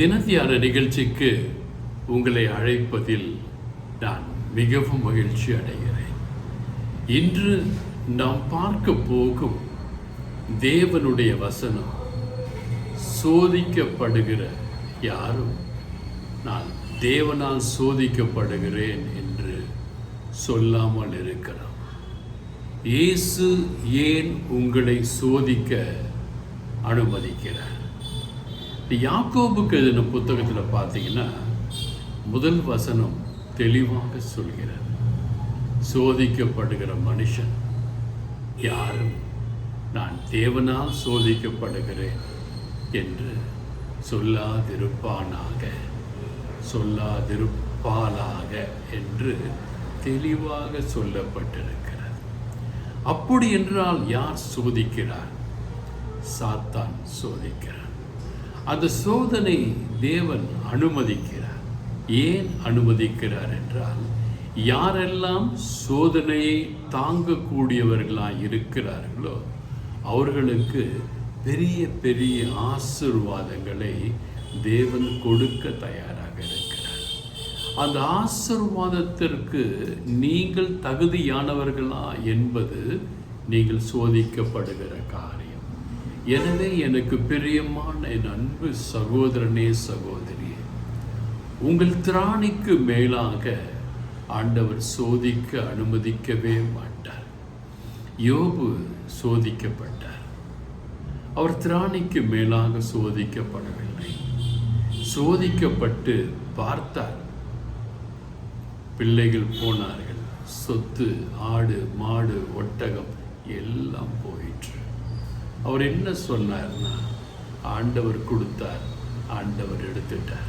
தினத்தியான நிகழ்ச்சிக்கு உங்களை அழைப்பதில் நான் மிகவும் மகிழ்ச்சி அடைகிறேன். இன்று நாம் பார்க்க போகும் தேவனுடைய வசனம், சோதிக்கப்படுகிற யாரும் நான் தேவனால் சோதிக்கப்படுகிறேன் என்று சொல்லாமல் இருக்கிறார். இயேசு ஏன் உங்களை சோதிக்க அனுமதிக்கிறார்? யாக்கோபுக்கு எழுதின புத்தகத்தில் பார்த்தீங்கன்னா முதல் வசனம் தெளிவாக சொல்கிறது, சோதிக்கப்படுகிற மனுஷன் யாரும் நான் தேவனால் சோதிக்கப்படுகிறேன் என்று சொல்லாதிருப்பானாக என்று தெளிவாக சொல்லப்பட்டிருக்கிறது. அப்படி என்றால் யார் சோதிக்கிறார்? சாத்தான் சோதிக்கிறார். அந்த சோதனை தேவன் அனுமதிக்கிறார். ஏன் அனுமதிக்கிறார் என்றால், யாரெல்லாம் சோதனையை தாங்கக்கூடியவர்களாக இருக்கிறார்களோ அவர்களுக்கு பெரிய பெரிய ஆசீர்வாதங்களை தேவன் கொடுக்க தயாராக இருக்கிறார். அந்த ஆசீர்வாதத்திற்கு நீங்கள் தகுதியானவர்களா என்பது நீங்கள் சோதிக்கப்படுகிற காரியம். எனவே எனக்கு பிரியமான என் அன்பு சகோதரனே, சகோதரியே, உங்கள் திராணிக்கு மேலாக ஆண்டவர் சோதிக்க அனுமதிக்கவே மாட்டார். யோபு சோதிக்கப்பட்டார். அவர் திராணிக்கு மேலாக சோதிக்கப்படவில்லை. சோதிக்கப்பட்டு பார்த்தார். பிள்ளைகள் போனார்கள், சொத்து, ஆடு, மாடு, ஒட்டகம் எல்லாம் போயிற்று. அவர் என்ன சொன்னார்னா, ஆண்டவர் கொடுத்தார், ஆண்டவர் எடுத்துட்டார்.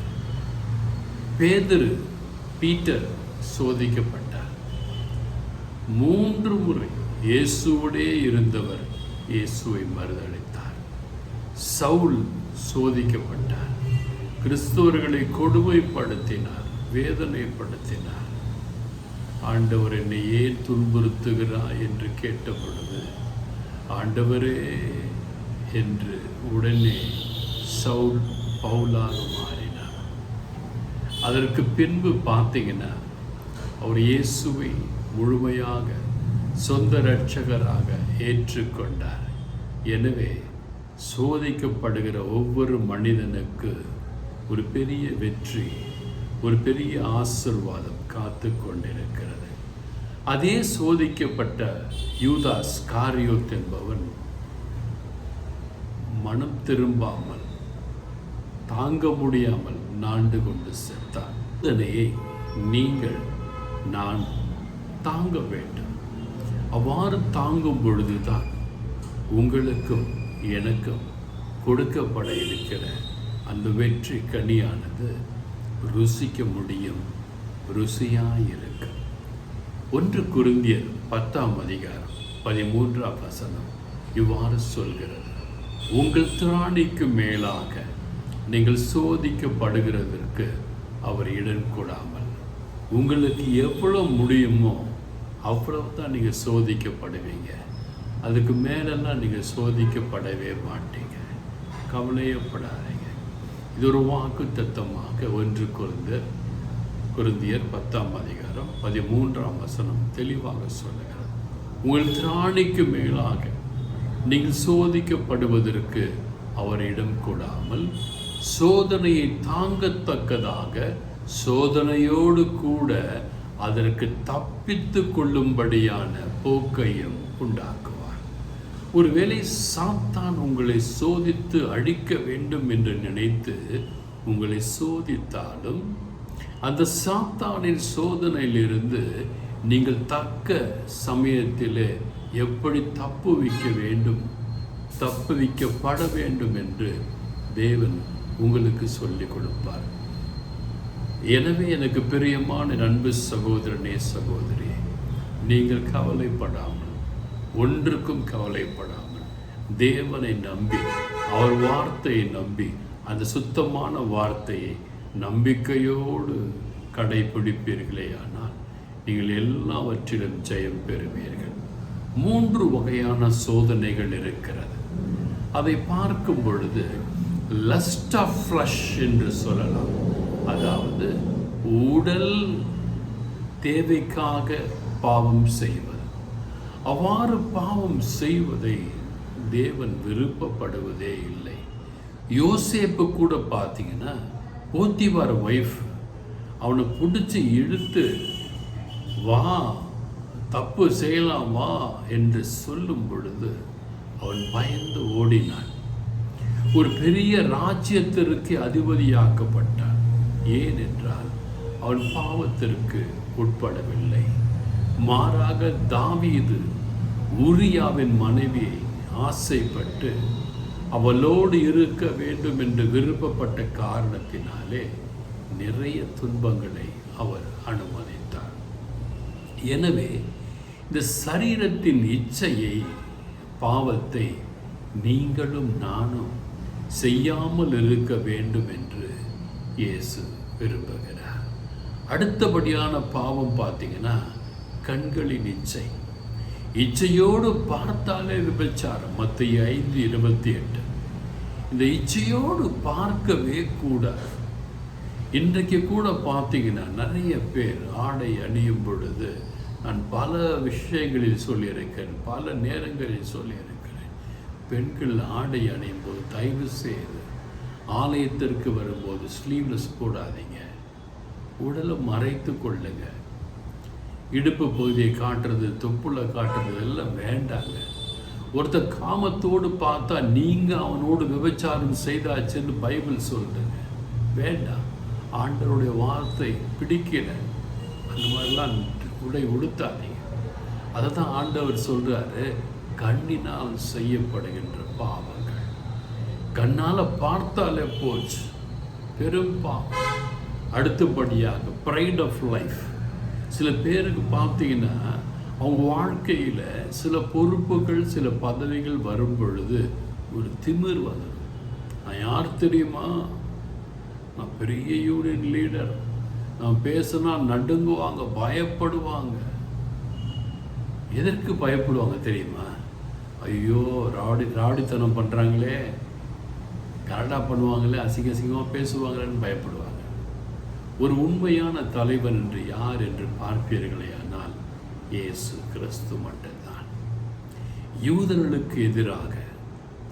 பீட்டர் சோதிக்கப்பட்டார். 3 முறை இயேசுவோடே இருந்தவர் இயேசுவை மறுதலித்தார். சவுல் சோதிக்கப்பட்டார். கிறிஸ்தவர்களை கொடுமைப்படுத்தினார், வேதனைப்படுத்தினார். ஆண்டவர் என்னை ஏன் துன்புறுத்துகிறார் என்று கேட்ட பொழுது, ஆண்டவரே என்று உடனே சவுல் பவுலாக மாறினார். அதற்கு பின்பு பார்த்தீங்கன்னா அவர் இயேசுவை முழுமையாக சொந்த இரட்சகராக ஏற்றுக்கொண்டார். எனவே சோதிக்கப்படுகிற ஒவ்வொரு மனிதனுக்கு ஒரு பெரிய வெற்றி, ஒரு பெரிய ஆசீர்வாதம் காத்து கொண்டிருக்கிறது. அதே சோதிக்கப்பட்ட யூதாஸ் காரியோத் என்பவன் மனம் திரும்பாமல், தாங்க முடியாமல் நாண்டு கொண்டு செத்தான். இதனையே நீங்கள் நான் தாங்க வேண்டும். அவ்வாறு தாங்கும் பொழுதுதான் உங்களுக்கும் எனக்கும் கொடுக்கப்பட இருக்கிற அந்த வெற்றி கனியானது ருசிக்க முடியும், ருசியாயிருக்கும். 1 கொரிந்தியர் 10ஆம் அதிகாரம் 13ஆம் வசனம் இவ்வாறு சொல்கிறது, உங்கள் திராணிக்கு மேலாக நீங்கள் சோதிக்கப்படுகிறதற்கு அவர் இடம் கொடாமல், உங்களுக்கு எவ்வளோ முடியுமோ அவ்வளவு தான் நீங்கள் சோதிக்கப்படுவீங்க. அதுக்கு மேலெல்லாம் நீங்கள் சோதிக்கப்படவே மாட்டீங்க. கவலையப்படாதீங்க. இது ஒரு வாக்கு தத்தமாக 1 கொரிந்தியர் 10ஆம் அதிகாரம் 13ஆம் வசனம் தெளிவாக சொல்லுகிறது. உங்கள் திராணிக்கு மேலாக நீங்கள் சோதிக்கப்படுவதற்கு அவர் இடம் கொடாமல், சோதனையை தாங்கத்தக்கதாக சோதனையோடு கூட அதற்கு தப்பித்து கொள்ளும்படியான போக்கையும் உண்டாக்குவார். ஒருவேளை சாத்தான் உங்களை சோதித்து அழிக்க வேண்டும் என்று நினைத்து உங்களை சோதித்தாலும், அந்த சாத்தானின் சோதனையிலிருந்து நீங்கள் தக்க சமயத்திலே எப்படி தப்புவிக்கப்பட வேண்டும் என்று தேவன் உங்களுக்கு சொல்லிக் கொடுப்பார். எனவே எனக்கு பிரியமான அன்பு சகோதரனே, சகோதரியே, நீங்கள் கவலைப்படாமல், ஒன்றுக்கும் கவலைப்படாமல் தேவனை நம்பி, அவர் வார்த்தையை நம்பி, அந்த சுத்தமான வார்த்தையை நம்பிக்கையோடு கடைபிடிப்பீர்களே ஆனால் நீங்கள் எல்லாவற்றிலும் ஜெயம் பெறுவீர்கள். 3 வகையான சோதனைகள் இருக்கிறது. அதை பார்க்கும் பொழுது லஸ்ட் ஆஃப் ஃப்ளஷ் என்று சொல்லலாம். அதாவது உடல் தேவைக்காக பாவம் செய்வது. அவ்வாறு பாவம் செய்வதை தேவன் விருப்பப்படுவதே இல்லை. யோசேப்பு கூட பார்த்தீங்கன்னா போத்திபார் ஒய்ஃப் அவனை பிடிச்சி இழுத்து வா தப்பு செய்யலாம் வா என்று சொல்லும் பொழுது அவன் பயந்து ஓடினான். ஒரு பெரிய ராஜ்யத்திற்கு அதிபதியாக்கப்பட்டான். ஏனென்றால் அவன் பாவத்திற்கு உட்படவில்லை. மாறாக தாவீது உரியாவின் மனைவியை ஆசைப்பட்டு அவளோடு இருக்க வேண்டும் என்று விருப்பப்பட்ட காரணத்தினாலே நிறைய துன்பங்களை அவர் அனுமதித்தார். எனவே இந்த சரீரத்தின் இச்சையை, பாவத்தை நீங்களும் நானும் செய்யாமல் இருக்க வேண்டும் என்று இயேசு விரும்புகிறார். அடுத்தபடியான பாவம் பார்த்தீங்கன்னா கண்களின் இச்சை. இச்சையோடு பார்த்தாலே விபச்சாரம். மத்தேயு 5:28. இந்த இச்சையோடு பார்க்கவே கூடாது. இன்றைக்கு கூட பார்த்தீங்கன்னா நிறைய பேர் ஆடை அணியும் பொழுது, நான் பல விஷயங்களில் சொல்லியிருக்கிறேன், பல நேரங்களில் சொல்லியிருக்கிறேன், பெண்கள் ஆடை அணியும் போது தயவு செய்து ஆலயத்திற்கு வரும்போது ஸ்லீவ்லெஸ் போடாதீங்க. உடலை மறைத்து கொள்ளுங்க. இடுப்பு பகுதியை காட்டுறது, தொப்புளை காட்டுறது எல்லாம் வேண்டாங்க. ஒருத்தர் காமத்தோடு பார்த்தா நீங்கள் அவனோடு விபச்சாரம் செய்தாச்சுன்னு பைபிள் சொல்லுங்க. வேண்டாம். ஆண்டவருடைய வார்த்தை பிடிக்கல, அந்த மாதிரிலாம் உடை உடுத்தாதீங்க. அதை தான் ஆண்டவர் சொல்கிறாரு, கண்ணினால் செய்யப்படுகின்ற பாவங்கள். கண்ணால் பார்த்தாலே போச்சு, பெரும் பாவம். அடுத்தபடியாக ப்ரைட் ஆஃப் லைஃப். சில பேருக்கு பார்த்தீங்கன்னா அவங்க வாழ்க்கையில் சில பொறுப்புகள், சில பதவிகள் வரும் பொழுது ஒரு திமிர் வந்தது. நான் யார் தெரியுமா, நான் பெரிய யூனியன் லீடர், நான் பேசினா நடுங்குவாங்க, பயப்படுவாங்க. எதற்கு பயப்படுவாங்க தெரியுமா? ஐயோ ராடித்தனம் பண்ணுறாங்களே, கரெக்டாக பண்ணுவாங்களே, அசிங்கமாக பேசுவாங்களேன்னு பயப்படுவாங்க. ஒரு உண்மையான தலைவன் என்று யார் என்று பார்ப்பீர்களே ஆனால் இயேசு கிறிஸ்து மட்டும்தான். யூதர்களுக்கு எதிராக,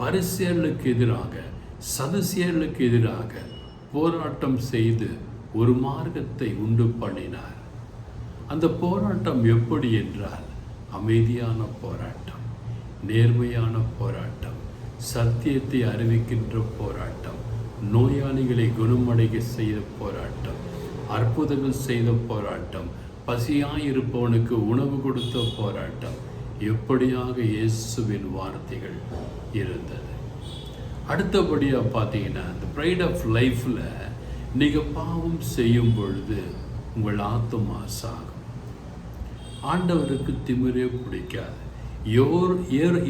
பரிசேயர்களுக்கு எதிராக, சதுசேயர்களுக்கு எதிராக போராட்டம் செய்து ஒரு மார்க்கத்தை உண்டு பண்ணினார். அந்த போராட்டம் எப்படி என்றால் அமைதியான போராட்டம், நேர்மையான போராட்டம், சத்தியத்தை அறிவிக்கின்ற போராட்டம், நோயாளிகளை குணமடைய செய்த போராட்டம், அற்புதங்கள் செய்த போராட்டம், பசியாயிருப்பவனுக்கு உணவு கொடுத்த போராட்டம். எப்படியாக இயேசுவின் வார்த்தைகள் இருந்தது. அடுத்தபடியாக பார்த்தீங்கன்னா இந்த ப்ரைட் ஆஃப் லைஃப்பில் நீங்கள் பாவம் செய்யும் பொழுது உங்கள் ஆத்துமா சாகும். ஆண்டவருக்கு திமிரே பிடிக்காது.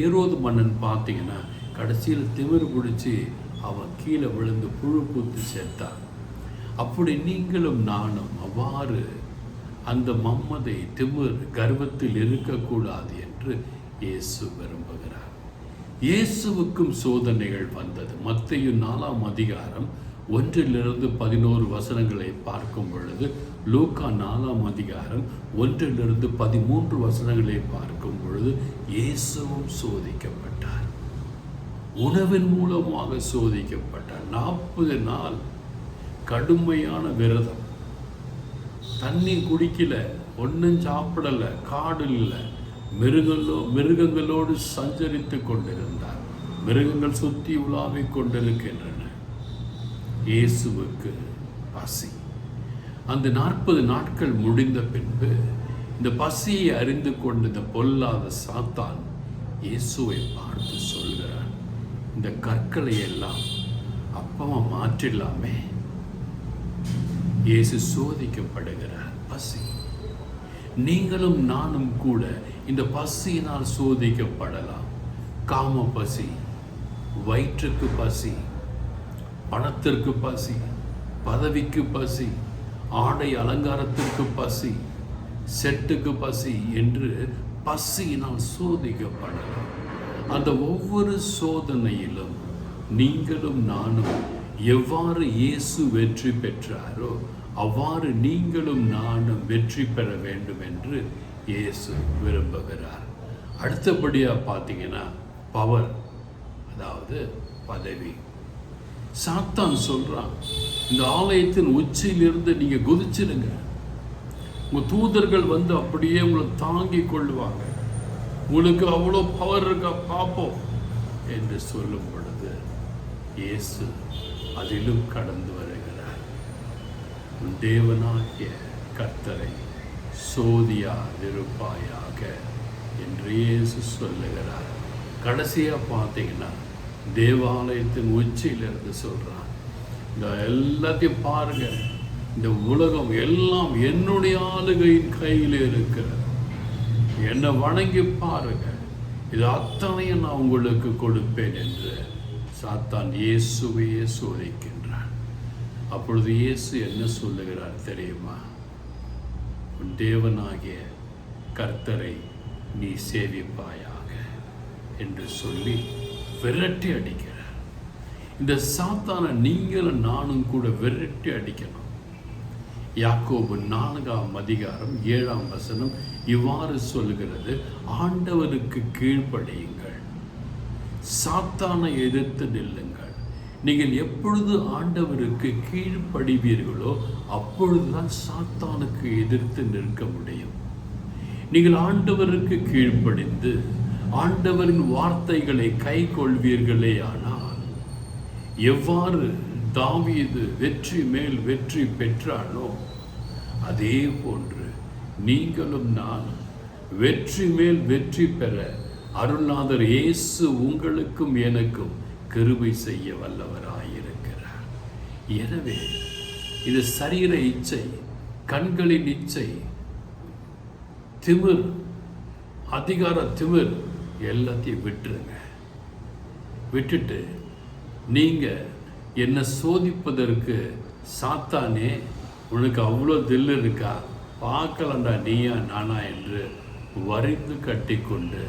ஏரோது மன்னன் பார்த்தீங்கன்னா கடைசியில் திமிர் பிடிச்சி அவன் கீழே விழுந்து புழு பூத்து சேர்த்தான். அப்படி நீங்களும் நானும் அவ்வாறு அந்த மம்மதை, திமிர், கர்வத்தில் இருக்கக்கூடாது என்று இயேசு விரும்புகிறார். இயேசுவுக்கும் சோதனைகள் வந்தது. மத்தேயு 4:1-11 பார்க்கும் பொழுது, லூக்கா 4:1-13 பார்க்கும் பொழுது இயேசுவும் சோதிக்கப்பட்டார். உணவின் மூலமாக சோதிக்கப்பட்டார். 40 நாள் கடுமையான விரதம். தண்ணி குடிக்கல, ஒன்றும் சாப்பிடலை, காடு இல்லை, மிருகங்களோடு சஞ்சரித்து கொண்டிருந்தார். மிருகங்கள் சுற்றி உலாவிக் கொண்டிருக்கின்றன. இயேசுவுக்கு பசி. அந்த 40 நாட்கள் முடிந்த பின்பு இந்த பசியை அறிந்து கொண்டு இந்த பொல்லாத சாத்தான் இயேசுவை பார்த்து சொல்கிறான், இந்த கற்களை எல்லாம் அப்பமா மாற்றிடலாமே. இயேசு சோதிக்கப்படுகிறார். பசி. நீங்களும் நானும் கூட இந்த பசியினால் சோதிக்கப்படலாம். காம பசி, வயிற்றுக்கு பசி, பணத்திற்கு பசி, பதவிக்கு பசி, ஆடை அலங்காரத்திற்கு பசி, செட்டுக்கு பசி என்று பசியினால் சோதிக்கப்படலாம். அந்த ஒவ்வொரு சோதனையிலும் நீங்களும் நானும் எவ்வாறு இயேசு வெற்றி பெற்றாரோ அவ்வாறு நீங்களும் நானும் வெற்றி பெற வேண்டும் என்று இயேசு விரும்புகிறார். அடுத்தபடியாக பார்த்தீங்கன்னா பவர், அதாவது பதவி. சாத்தான் சொல்றான், இந்த ஆலயத்தின் உச்சியிலிருந்து நீங்க குதிச்சிருங்க, உங்க தூதர்கள் வந்து அப்படியே உங்களை தாங்கி கொள்வாங்க, உங்களுக்கு அவ்வளோ பவர் இருக்கா பார்ப்போம் என்று சொல்லும் பொழுது இயேசு அதிலும் கடந்து வருகிறார். உன் தேவனாகிய கர்த்தரை சோதியாதிருப்பாயாக என்று இயேசு சொல்லுகிறார். கடைசியாக பார்த்தீங்கன்னா தேவாலயத்தின் உச்சியிலிருந்து சொல்றான், இந்த எல்லாத்தையும் பாருங்க, இந்த உலகம் எல்லாம் என்னுடைய ஆளுகையின் கையில் இருக்கிறது, என்னை வணங்கி பாருங்க, இது அத்தனையும் நான் உங்களுக்கு கொடுப்பேன் என்று சாத்தான் இயேசுவையே சோதிக்கின்றான். அப்பொழுது இயேசு என்ன சொல்லுகிறார் தெரியுமா? உன் தேவனாகிய கர்த்தரை நீ சேவிப்பாயாக என்று சொல்லி விரட்டி அடிக்கிறார். இந்த சாத்தானை நீங்களும் நானும் கூட விரட்டி அடிக்கணும். யாக்கோபு 4:7 இவ்வாறு சொல்கிறது, ஆண்டவருக்கு கீழ்ப்படியுங்கள், சாத்தானை எதிர்த்து நில்லுங்கள். நீங்கள் எப்பொழுது ஆண்டவருக்கு கீழ்ப்படிவீர்களோ அப்பொழுதுதான் சாத்தானுக்கு எதிர்த்து நிற்க முடியும். நீங்கள் ஆண்டவருக்கு கீழ்ப்படிந்து ஆண்டவரின் வார்த்தைகளை கை கொள்வீர்களே ஆனால், எவ்வாறு தாவீது வெற்றி மேல் வெற்றி பெற்றானோ அதே போன்று நீங்களும் நானும் வெற்றி மேல் வெற்றி பெற அருள்நாதர் இயேசு உங்களுக்கும் எனக்கும் கிருபை செய்ய வல்லவராயிருக்கிறார். எனவே இது சரீர இச்சை, கண்களின் இச்சை, திமிர், அதிகார திமிர் எல்லாத்தையும் விட்டுருங்க. விட்டுட்டு நீங்க என்னை சோதிப்பதற்கு, சாத்தானே உனக்கு அவ்வளோ தில்லு இருக்கா, பார்க்கலண்டா நீயா நானா என்று வரிந்து கட்டி கொண்டு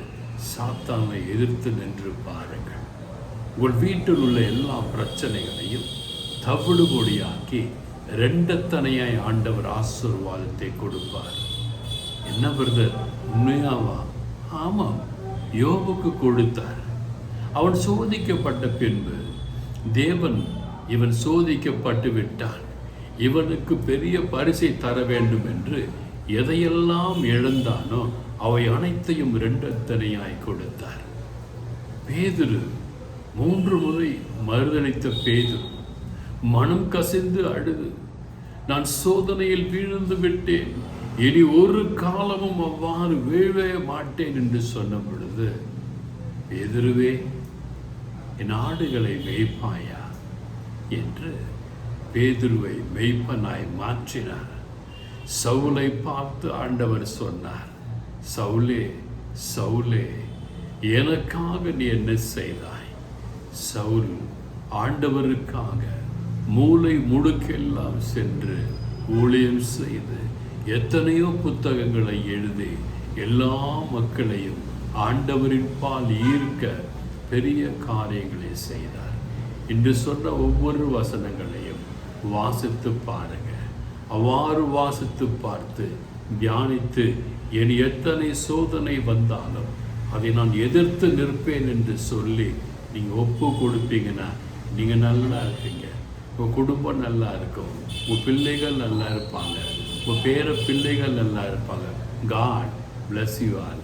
சாத்தானை எதிர்த்து நின்று பாருங்கள். உங்கள் வீட்டில் உள்ள எல்லா பிரச்சனைகளையும் தவிடுபொடியாக்கி ரெண்டத்தனையாய் ஆண்டவர் ஆசீர்வாதத்தை கொடுப்பார். என்ன பிரதர், உண்மையாவா? ஆமாம், யோபுக்கு கொடுத்தார். அவன் சோதிக்கப்பட்ட பின்பு தேவன், இவன் சோதிக்கப்பட்டு விட்டான், இவனுக்கு பெரிய பரிசை தர வேண்டும் என்று எதையெல்லாம் இழந்தானோ அவை அனைத்தையும் ரெண்டத்தனையாய் கொடுத்தார். பேதுரு 3 முறை மறுதளித்த பேதுரு மனம் கசிந்து அழுது, நான் சோதனையில் வீழ்ந்து விட்டேன், இனி ஒரு காலமும் அவ்வாறு வீழவே மாட்டேன் என்று சொன்ன பொழுது, பேதுருவே என் ஆடுகளை மேய்ப்பாயா என்று பேதுருவை மெய்ப்பனாய் மாற்றினார். சவுலை பார்த்து ஆண்டவர் சொன்னார், சவுலே சவுலே எனக்காக நீ என்ன செய்தாய்? சவுல் ஆண்டவருக்காக மூலை முடுக்கெல்லாம் சென்று ஊழியம் செய்து எத்தனையோ புத்தகங்களை எழுதி எல்லா மக்களையும் ஆண்டவரின் பால் ஈர்க்க பெரிய காரியங்களை செய்தார். இன்று சொன்ன ஒவ்வொரு வசனங்களையும் வாசித்து பாருங்க. அவ்வாறு வாசித்து பார்த்து தியானித்து, என் எத்தனை சோதனை வந்தாலும் அதை நான் எதிர்த்து நிற்பேன் என்று சொல்லி நீங்கள் ஒப்பு கொடுப்பீங்கன்னா நீங்கள் நல்லா இருப்பீங்க, உங்கள் குடும்பம் நல்லா இருக்கும், உங்கள் பிள்ளைகள் நல்லா இருப்பாங்க, உங்கள் பேர பிள்ளைகள் நல்லா இருப்பாங்க. God bless you all.